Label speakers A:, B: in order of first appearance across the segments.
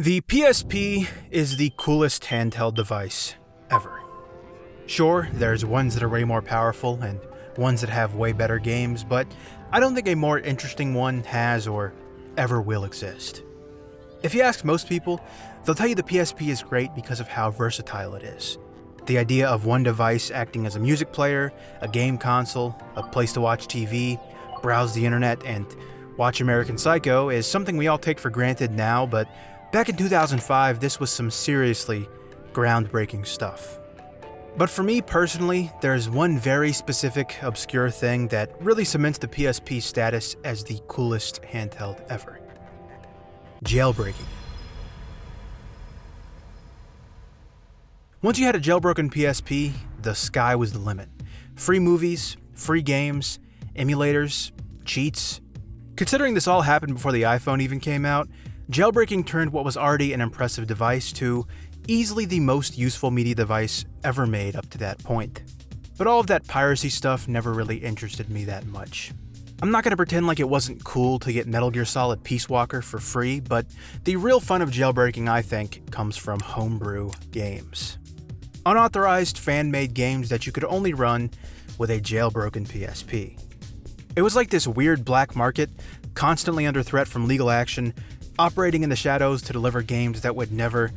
A: The PSP is the coolest handheld device ever. Sure, there's ones that are way more powerful and ones that have way better games, but I don't think a more interesting one has or ever will exist. If you ask most people, they'll tell you the PSP is great because of how versatile it is. The idea of one device acting as a music player, a game console, a place to watch TV, browse the internet, and watch American Psycho is something we all take for granted now, but back in 2005, this was some seriously groundbreaking stuff. But for me personally, there's one very specific, obscure thing that really cements the PSP status as the coolest handheld ever. Jailbreaking. Once you had a jailbroken PSP, the sky was the limit. Free movies, free games, emulators, cheats. Considering this all happened before the iPhone even came out, jailbreaking turned what was already an impressive device to easily the most useful media device ever made up to that point. But all of that piracy stuff never really interested me that much. I'm not going to pretend like it wasn't cool to get Metal Gear Solid Peace Walker for free, but the real fun of jailbreaking, I think, comes from homebrew games. Unauthorized fan-made games that you could only run with a jailbroken PSP. It was like this weird black market, constantly under threat from legal action, operating in the shadows to deliver games that would never,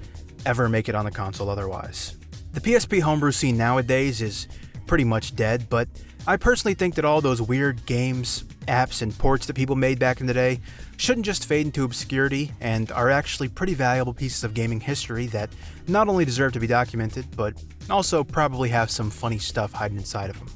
A: ever make it on the console otherwise. The PSP homebrew scene nowadays is pretty much dead, but I personally think that all those weird games, apps, and ports that people made back in the day shouldn't just fade into obscurity and are actually pretty valuable pieces of gaming history that not only deserve to be documented, but also probably have some funny stuff hiding inside of them.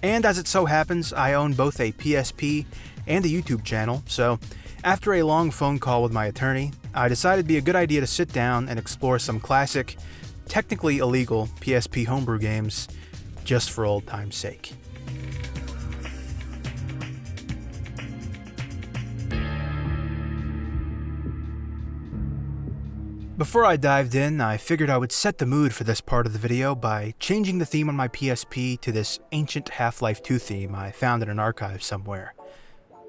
A: And as it so happens, I own both a PSP and a YouTube channel, so after a long phone call with my attorney, I decided it'd be a good idea to sit down and explore some classic, technically illegal PSP homebrew games just for old time's sake. Before I dived in, I figured I would set the mood for this part of the video by changing the theme on my PSP to this ancient Half-Life 2 theme I found in an archive somewhere.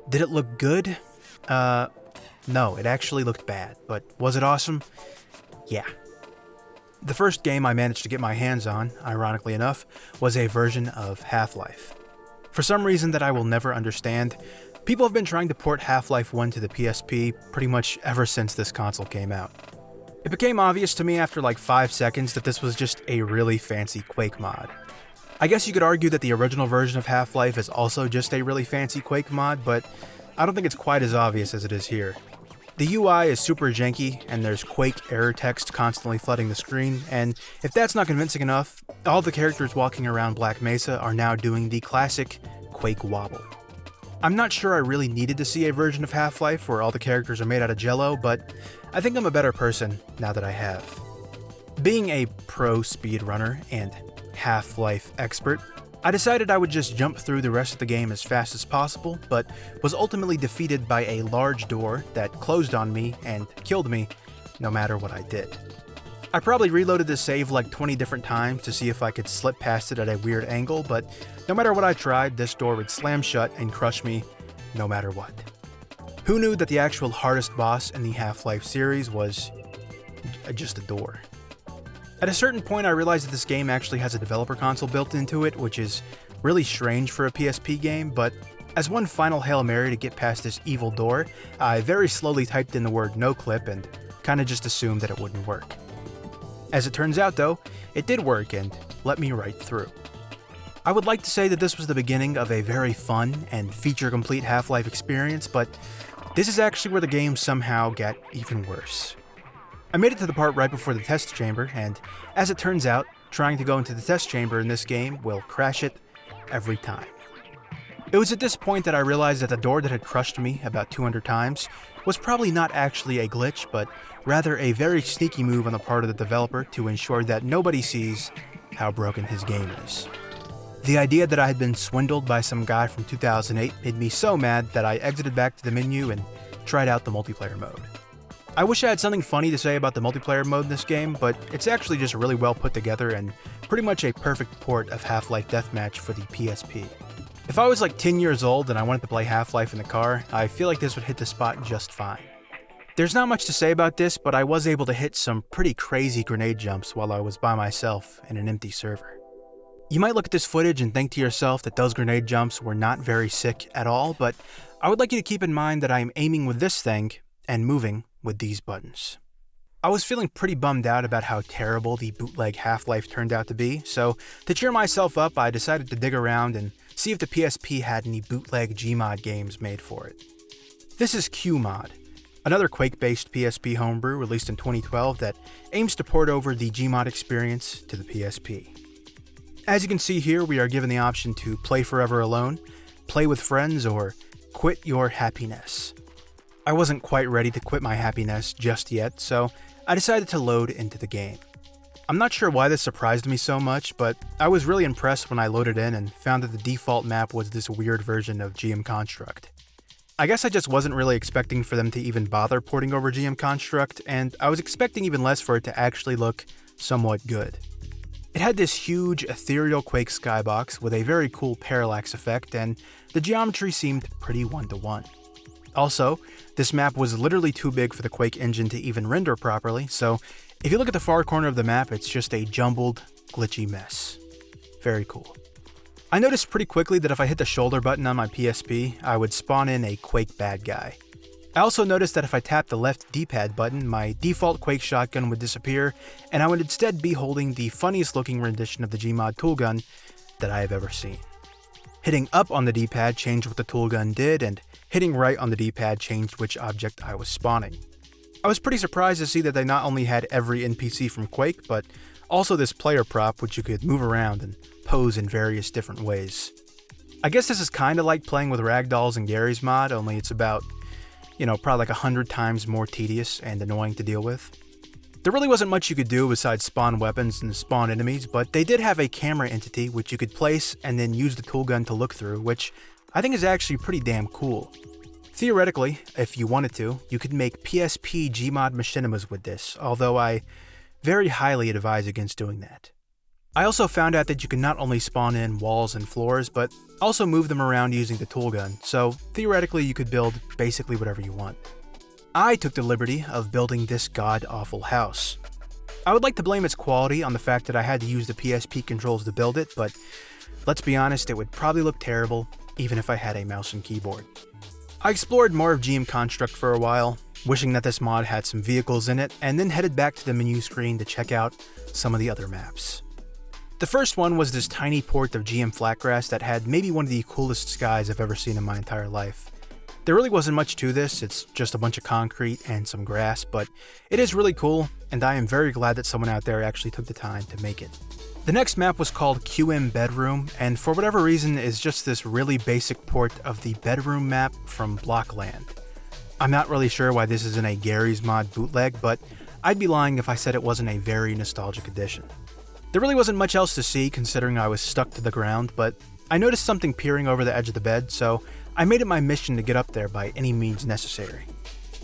A: Did it look good? No, it actually looked bad, but was it awesome? Yeah. The first game I managed to get my hands on, ironically enough, was a version of Half-Life. For some reason that I will never understand, people have been trying to port Half-Life 1 to the PSP pretty much ever since this console came out. It became obvious to me after like 5 seconds that this was just a really fancy Quake mod. I guess you could argue that the original version of Half-Life is also just a really fancy Quake mod, but I don't think it's quite as obvious as it is here. The UI is super janky, and there's Quake error text constantly flooding the screen, and if that's not convincing enough, all the characters walking around Black Mesa are now doing the classic Quake wobble. I'm not sure I really needed to see a version of Half-Life where all the characters are made out of jello, but I think I'm a better person now that I have. Being a pro speedrunner and Half-Life expert, I decided I would just jump through the rest of the game as fast as possible, but was ultimately defeated by a large door that closed on me and killed me no matter what I did. I probably reloaded this save like 20 different times to see if I could slip past it at a weird angle, but no matter what I tried, this door would slam shut and crush me no matter what. Who knew that the actual hardest boss in the Half-Life series was just a door? At a certain point, I realized that this game actually has a developer console built into it, which is really strange for a PSP game, but as one final Hail Mary to get past this evil door, I very slowly typed in the word "noclip" and kinda just assumed that it wouldn't work. As it turns out though, it did work and let me right through. I would like to say that this was the beginning of a very fun and feature-complete Half-Life experience, but this is actually where the game somehow got even worse. I made it to the part right before the test chamber, and as it turns out, trying to go into the test chamber in this game will crash it every time. It was at this point that I realized that the door that had crushed me about 200 times was probably not actually a glitch, but rather a very sneaky move on the part of the developer to ensure that nobody sees how broken his game is. The idea that I had been swindled by some guy from 2008 made me so mad that I exited back to the menu and tried out the multiplayer mode. I wish I had something funny to say about the multiplayer mode in this game, but it's actually just really well put together and pretty much a perfect port of Half-Life Deathmatch for the PSP. If I was like 10 years old and I wanted to play Half-Life in the car, I feel like this would hit the spot just fine. There's not much to say about this, but I was able to hit some pretty crazy grenade jumps while I was by myself in an empty server. You might look at this footage and think to yourself that those grenade jumps were not very sick at all, but I would like you to keep in mind that I am aiming with this thing and moving with these buttons. I was feeling pretty bummed out about how terrible the bootleg Half-Life turned out to be, so to cheer myself up, I decided to dig around and see if the PSP had any bootleg Gmod games made for it. This is Qmod, another Quake-based PSP homebrew released in 2012 that aims to port over the Gmod experience to the PSP. As you can see here, we are given the option to play forever alone, play with friends, or quit your happiness. I wasn't quite ready to quit my happiness just yet, so I decided to load into the game. I'm not sure why this surprised me so much, but I was really impressed when I loaded in and found that the default map was this weird version of GM Construct. I guess I just wasn't really expecting for them to even bother porting over GM Construct, and I was expecting even less for it to actually look somewhat good. It had this huge ethereal Quake skybox with a very cool parallax effect, and the geometry seemed pretty one-to-one. Also, this map was literally too big for the Quake engine to even render properly, so if you look at the far corner of the map, it's just a jumbled, glitchy mess. Very cool. I noticed pretty quickly that if I hit the shoulder button on my PSP, I would spawn in a Quake bad guy. I also noticed that if I tapped the left D-pad button, my default Quake shotgun would disappear, and I would instead be holding the funniest looking rendition of the Gmod toolgun that I have ever seen. Hitting up on the D-pad changed what the toolgun did, and hitting right on the D-pad changed which object I was spawning. I was pretty surprised to see that they not only had every NPC from Quake, but also this player prop which you could move around and pose in various different ways. I guess this is kinda like playing with ragdolls in Garry's Mod, only it's about, probably like 100 times more tedious and annoying to deal with. There really wasn't much you could do besides spawn weapons and spawn enemies, but they did have a camera entity which you could place and then use the toolgun to look through, which I think is actually pretty damn cool. Theoretically, if you wanted to, you could make PSP Gmod machinimas with this, although I very highly advise against doing that. I also found out that you can not only spawn in walls and floors, but also move them around using the toolgun, so theoretically you could build basically whatever you want. I took the liberty of building this god-awful house. I would like to blame its quality on the fact that I had to use the PSP controls to build it, but let's be honest, it would probably look terrible even if I had a mouse and keyboard. I explored more of GM Construct for a while, wishing that this mod had some vehicles in it, and then headed back to the menu screen to check out some of the other maps. The first one was this tiny port of GM Flatgrass that had maybe one of the coolest skies I've ever seen in my entire life. There really wasn't much to this, it's just a bunch of concrete and some grass, but it is really cool, and I am very glad that someone out there actually took the time to make it. The next map was called QM Bedroom, and for whatever reason is just this really basic port of the bedroom map from Blockland. I'm not really sure why this isn't a Garry's Mod bootleg, but I'd be lying if I said it wasn't a very nostalgic addition. There really wasn't much else to see considering I was stuck to the ground, but I noticed something peering over the edge of the bed, so I made it my mission to get up there by any means necessary.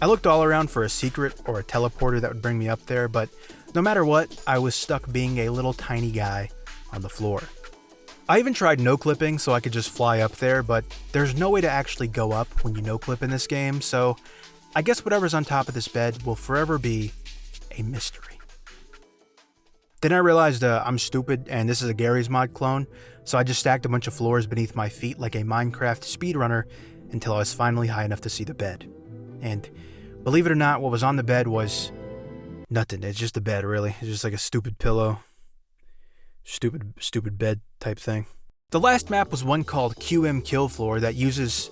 A: I looked all around for a secret or a teleporter that would bring me up there, but no matter what, I was stuck being a little tiny guy on the floor. I even tried no-clipping so I could just fly up there, but there's no way to actually go up when you no-clip in this game, so I guess whatever's on top of this bed will forever be a mystery. Then I realized I'm stupid and this is a Garry's Mod clone, so I just stacked a bunch of floors beneath my feet like a Minecraft speedrunner until I was finally high enough to see the bed. And believe it or not, what was on the bed was nothing. It's just a bed, really. It's just like a stupid pillow. Stupid bed type thing. The last map was one called QM Kill Floor that uses,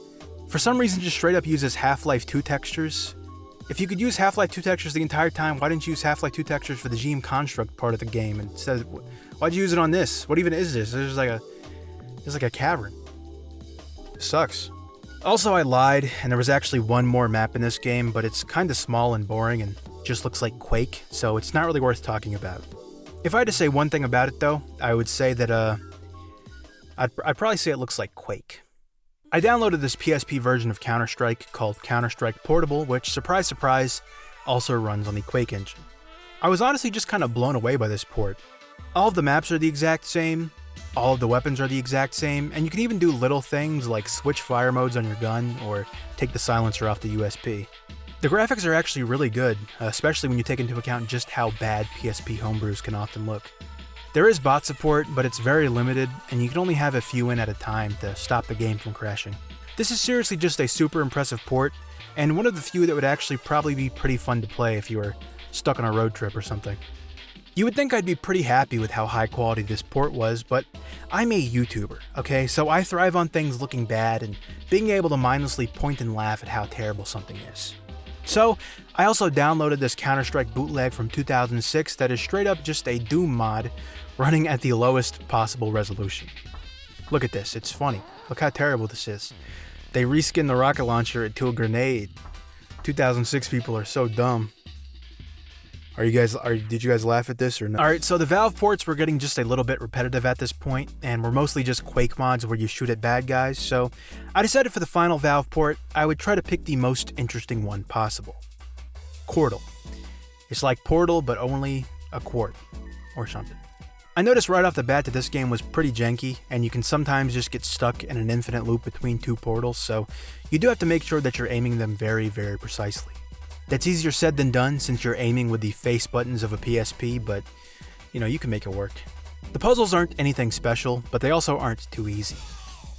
A: for some reason, just straight up uses Half-Life 2 textures. If you could use Half-Life 2 textures the entire time, why didn't you use Half-Life 2 textures for the GM Construct part of the game? Instead, why'd you use it on this? What even is this? It's like a cavern. It sucks. Also, I lied, and there was actually one more map in this game, but it's kinda small and boring and just looks like Quake, so it's not really worth talking about. If I had to say one thing about it though, I would say that I'd probably say it looks like Quake. I downloaded this PSP version of Counter-Strike called Counter-Strike Portable, which, surprise surprise, also runs on the Quake engine. I was honestly just kind of blown away by this port. All of the maps are the exact same, all of the weapons are the exact same, and you can even do little things like switch fire modes on your gun or take the silencer off the USP. The graphics are actually really good, especially when you take into account just how bad PSP homebrews can often look. There is bot support, but it's very limited, and you can only have a few in at a time to stop the game from crashing. This is seriously just a super impressive port, and one of the few that would actually probably be pretty fun to play if you were stuck on a road trip or something. You would think I'd be pretty happy with how high quality this port was, but I'm a YouTuber, okay? So I thrive on things looking bad and being able to mindlessly point and laugh at how terrible something is. So, I also downloaded this Counter-Strike bootleg from 2006 that is straight up just a Doom mod running at the lowest possible resolution. Look at this, it's funny. Look how terrible this is. They reskinned the rocket launcher into a grenade. 2006 people are so dumb. Did you guys laugh at this or no? Alright, so the Valve ports were getting just a little bit repetitive at this point, and were mostly just Quake mods where you shoot at bad guys, so I decided for the final Valve port, I would try to pick the most interesting one possible. Quartal. It's like Portal, but only a quart, or something. I noticed right off the bat that this game was pretty janky, and you can sometimes just get stuck in an infinite loop between two portals, so you do have to make sure that you're aiming them very, very precisely. That's easier said than done since you're aiming with the face buttons of a PSP, but you can make it work. The puzzles aren't anything special, but they also aren't too easy.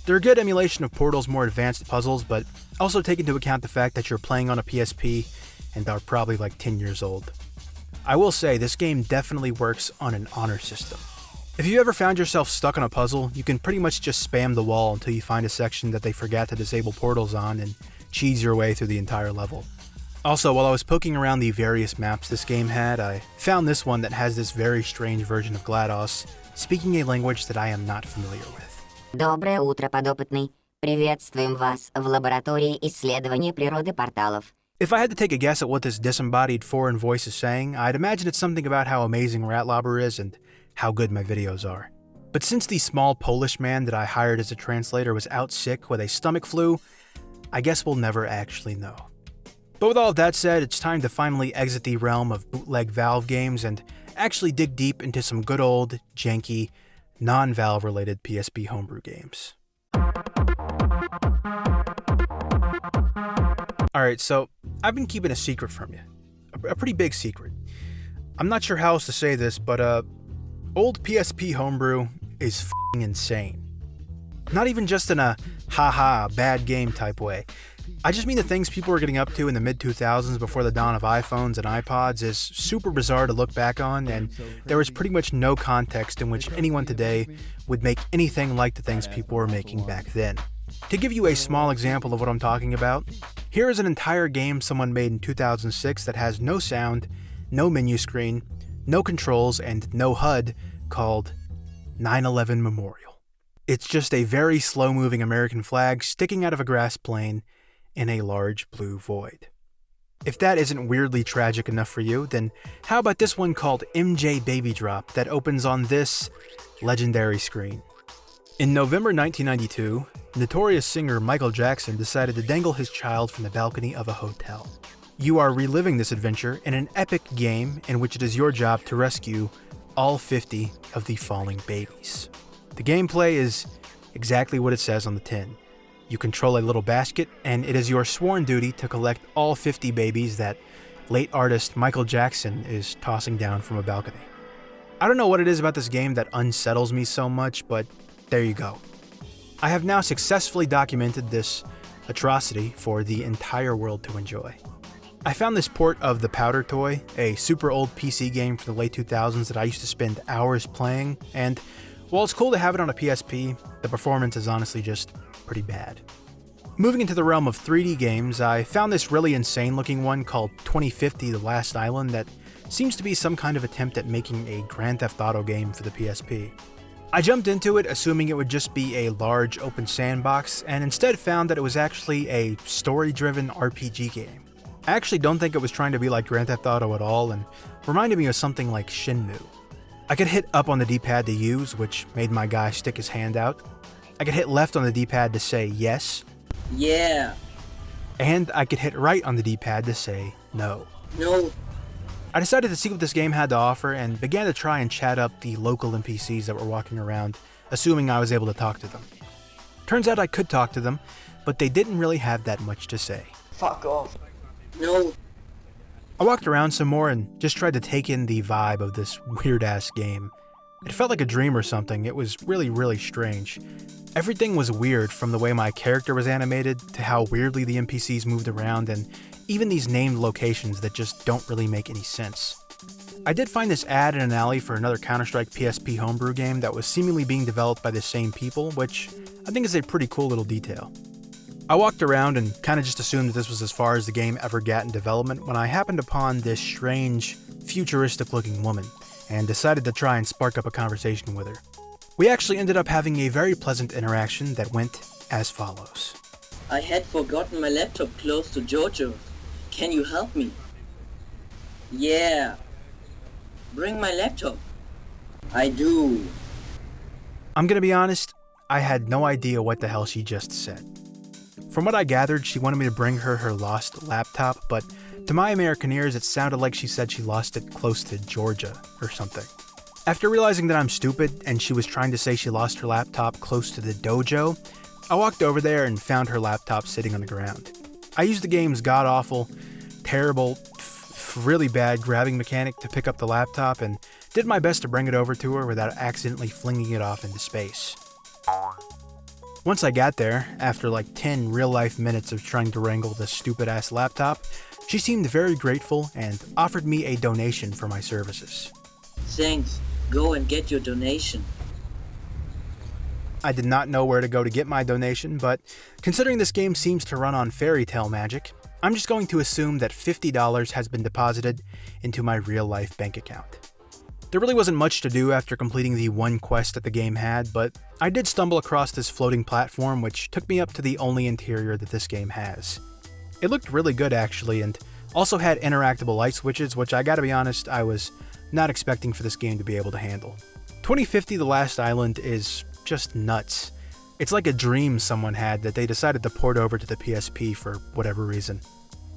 A: They're a good emulation of Portal's more advanced puzzles, but also take into account the fact that you're playing on a PSP and are probably like 10 years old. I will say, this game definitely works on an honor system. If you ever found yourself stuck on a puzzle, you can pretty much just spam the wall until you find a section that they forgot to disable portals on and cheese your way through the entire level. Also, while I was poking around the various maps this game had, I found this one that has this very strange version of GLaDOS, speaking a language that I am not familiar with.
B: Доброе утро, подопытный. Приветствуем вас в лаборатории исследования природы порталов.
A: If I had to take a guess at what this disembodied foreign voice is saying, I'd imagine it's something about how amazing Ratlobber is and how good my videos are. But since the small Polish man that I hired as a translator was out sick with a stomach flu, I guess we'll never actually know. But with all of that said, it's time to finally exit the realm of bootleg Valve games and actually dig deep into some good old, janky, non-Valve related PSP homebrew games. Alright, so I've been keeping a secret from you. A pretty big secret. I'm not sure how else to say this, but old PSP homebrew is f***ing insane. Not even just in a haha, bad game type way. I just mean the things people were getting up to in the mid-2000s before the dawn of iPhones and iPods is super bizarre to look back on, and there is pretty much no context in which anyone today would make anything like the things people were making back then. To give you a small example of what I'm talking about, here is an entire game someone made in 2006 that has no sound, no menu screen, no controls, and no HUD called 9/11 Memorial. It's just a very slow-moving American flag sticking out of a grass plain in a large blue void. If that isn't weirdly tragic enough for you, then how about this one called MJ Baby Drop that opens on this legendary screen? In November 1992, notorious singer Michael Jackson decided to dangle his child from the balcony of a hotel. You are reliving this adventure in an epic game in which it is your job to rescue all 50 of the falling babies. The gameplay is exactly what it says on the tin. You control a little basket, and it is your sworn duty to collect all 50 babies that late artist Michael Jackson is tossing down from a balcony. I don't know what it is about this game that unsettles me so much, but there you go. I have now successfully documented this atrocity for the entire world to enjoy. I found this port of The Powder Toy, a super old PC game from the late 2000s that I used to spend hours playing, and while it's cool to have it on a PSP, the performance is honestly just pretty bad. Moving into the realm of 3D games, I found this really insane looking one called 2050 The Last Island that seems to be some kind of attempt at making a Grand Theft Auto game for the PSP. I jumped into it assuming it would just be a large open sandbox, and instead found that it was actually a story-driven RPG game. I actually don't think it was trying to be like Grand Theft Auto at all, and reminded me of something like Shenmue. I could hit up on the D-pad to use, which made my guy stick his hand out. I could hit left on the D-pad to say yes.
C: Yeah.
A: And I could hit right on the D-pad to say no.
C: No.
A: I decided to see what this game had to offer and began to try and chat up the local NPCs that were walking around, assuming I was able to talk to them. Turns out I could talk to them, but they didn't really have that much to say.
C: Fuck off. No.
A: I walked around some more and just tried to take in the vibe of this weird-ass game. It felt like a dream or something. It was really strange. Everything was weird, from the way my character was animated to how weirdly the NPCs moved around, and even these named locations that just don't really make any sense. I did find this ad in an alley for another Counter-Strike PSP homebrew game that was seemingly being developed by the same people, which I think is a pretty cool little detail. I walked around and kinda just assumed that this was as far as the game ever got in development when I happened upon this strange, futuristic-looking woman, and decided to try and spark up a conversation with her. We actually ended up having a very pleasant interaction that went as follows.
C: I had forgotten my laptop close to Jojo's. Can you help me? Yeah. Bring my laptop. I do.
A: I'm gonna be honest, I had no idea what the hell she just said. From what I gathered, she wanted me to bring her lost laptop, but to my American ears, it sounded like she said she lost it close to Georgia or something. After realizing that I'm stupid and she was trying to say she lost her laptop close to the dojo, I walked over there and found her laptop sitting on the ground. I used the game's god-awful, terrible, really bad grabbing mechanic to pick up the laptop and did my best to bring it over to her without accidentally flinging it off into space. Once I got there, after like 10 real-life minutes of trying to wrangle this stupid-ass laptop, she seemed very grateful and offered me a donation for my services.
C: Thanks. Go and get your donation.
A: I did not know where to go to get my donation, but considering this game seems to run on fairy tale magic, I'm just going to assume that $50 has been deposited into my real-life bank account. There really wasn't much to do after completing the one quest that the game had, but I did stumble across this floating platform which took me up to the only interior that this game has. It looked really good actually, and also had interactable light switches, which I gotta be honest, I was not expecting for this game to be able to handle. 2050 The Last Island is just nuts. It's like a dream someone had that they decided to port over to the PSP for whatever reason.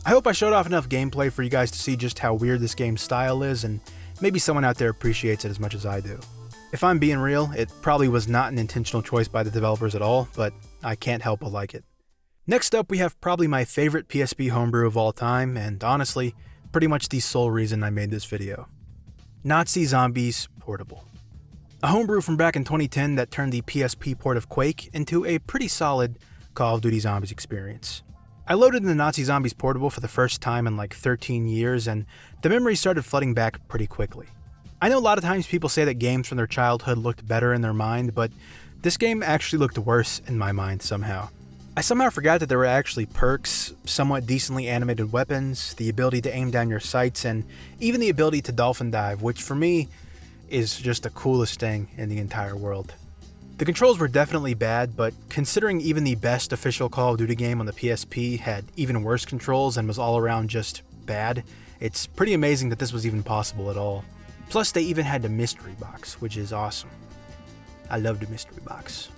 A: I hope I showed off enough gameplay for you guys to see just how weird this game's style is, and maybe someone out there appreciates it as much as I do. If I'm being real, it probably was not an intentional choice by the developers at all, but I can't help but like it. Next up, we have probably my favorite PSP homebrew of all time, and honestly, pretty much the sole reason I made this video. Nazi Zombies Portable. A homebrew from back in 2010 that turned the PSP port of Quake into a pretty solid Call of Duty Zombies experience. I loaded in the Nazi Zombies Portable for the first time in like 13 years, and the memories started flooding back pretty quickly. I know a lot of times people say that games from their childhood looked better in their mind, but this game actually looked worse in my mind somehow. I somehow forgot that there were actually perks, somewhat decently animated weapons, the ability to aim down your sights, and even the ability to dolphin dive, which for me is just the coolest thing in the entire world. The controls were definitely bad, but considering even the best official Call of Duty game on the PSP had even worse controls and was all around just bad, it's pretty amazing that this was even possible at all. Plus they even had the mystery box, which is awesome. I love the mystery box.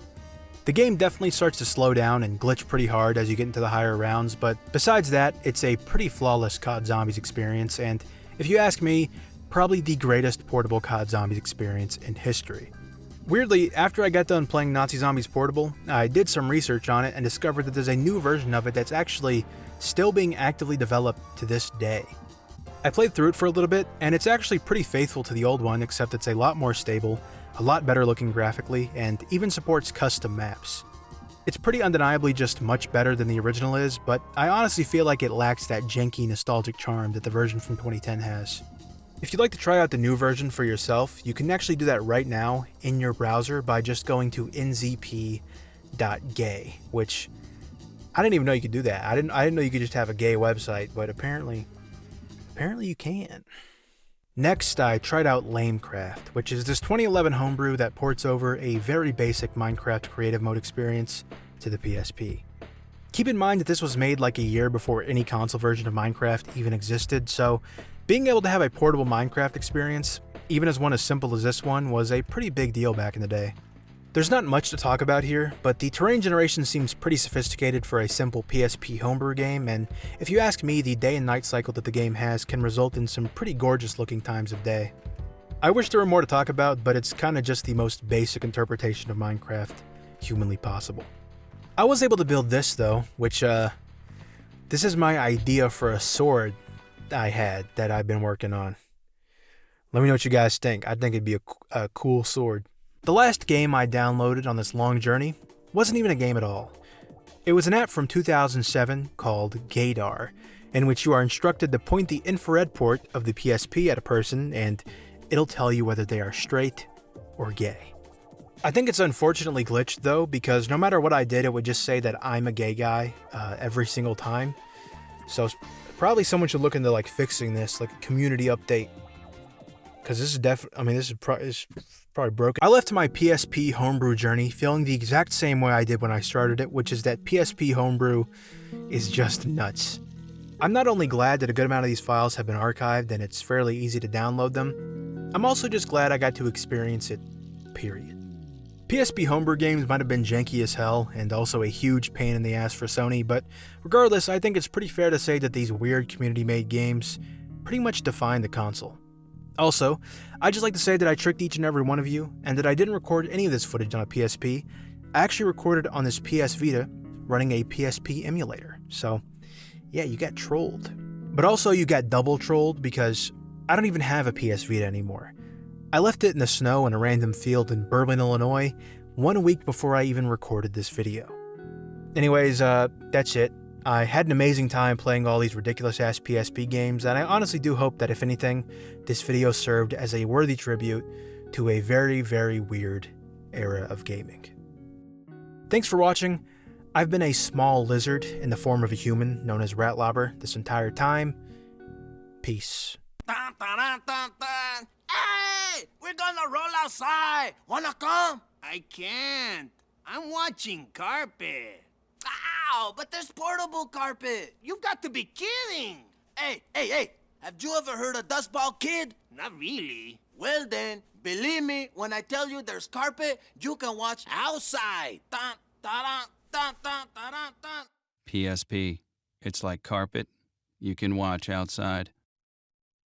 A: The game definitely starts to slow down and glitch pretty hard as you get into the higher rounds, but besides that, it's a pretty flawless COD Zombies experience, and if you ask me, probably the greatest portable COD Zombies experience in history. Weirdly, after I got done playing Nazi Zombies Portable, I did some research on it and discovered that there's a new version of it that's actually still being actively developed to this day. I played through it for a little bit, and it's actually pretty faithful to the old one, except it's a lot more stable, a lot better looking graphically, and even supports custom maps. It's pretty undeniably just much better than the original is, but I honestly feel like it lacks that janky nostalgic charm that the version from 2010 has. If you'd like to try out the new version for yourself, you can actually do that right now in your browser by just going to nzp.gay, which I didn't even know you could do that. I didn't know you could just have a gay website, but apparently you can. Next, I tried out Lamecraft, which is this 2011 homebrew that ports over a very basic Minecraft creative mode experience to the PSP. Keep in mind that this was made like a year before any console version of Minecraft even existed, so being able to have a portable Minecraft experience, even as one as simple as this one, was a pretty big deal back in the day. There's not much to talk about here, but the terrain generation seems pretty sophisticated for a simple PSP homebrew game, and if you ask me, the day and night cycle that the game has can result in some pretty gorgeous looking times of day. I wish there were more to talk about, but it's kinda just the most basic interpretation of Minecraft humanly possible. I was able to build this though, which This is my idea for a sword I had that I've been working on. Let me know what you guys think. I think it'd be a cool sword. The last game I downloaded on this long journey wasn't even a game at all. It was an app from 2007 called Gaydar, in which you are instructed to point the infrared port of the PSP at a person and it'll tell you whether they are straight or gay. I think it's unfortunately glitched though, because no matter what I did, it would just say that I'm a gay guy every single time. So probably someone should look into like fixing this, like a community update. Because this is this is probably broken. I left my PSP homebrew journey feeling the exact same way I did when I started it, which is that PSP homebrew is just nuts. I'm not only glad that a good amount of these files have been archived and it's fairly easy to download them, I'm also just glad I got to experience it, period. PSP homebrew games might have been janky as hell and also a huge pain in the ass for Sony, but regardless, I think it's pretty fair to say that these weird community-made games pretty much define the console. Also, I'd just like to say that I tricked each and every one of you, and that I didn't record any of this footage on a PSP. I actually recorded on this PS Vita running a PSP emulator. So, yeah, you got trolled. But also you got double trolled because I don't even have a PS Vita anymore. I left it in the snow in a random field in Berlin, Illinois, 1 week before I even recorded this video. Anyways, that's it. I had an amazing time playing all these ridiculous-ass PSP games, and I honestly do hope that if anything, this video served as a worthy tribute to a very, very weird era of gaming. Thanks for watching. I've been a small lizard in the form of a human known as Ratlobber this entire time. Peace.
D: Dun, dun, dun, dun, dun. Hey! We're gonna roll outside! Wanna come? I can't. I'm watching carpet. Ow! But there's portable carpet. You've got to be kidding! Hey! Have you ever heard of Dustball Kid? Not really. Well then, believe me when I tell you there's carpet, you can watch outside. Dun, dun, dun, dun, dun, dun, dun.
E: PSP. It's like carpet. You can watch outside.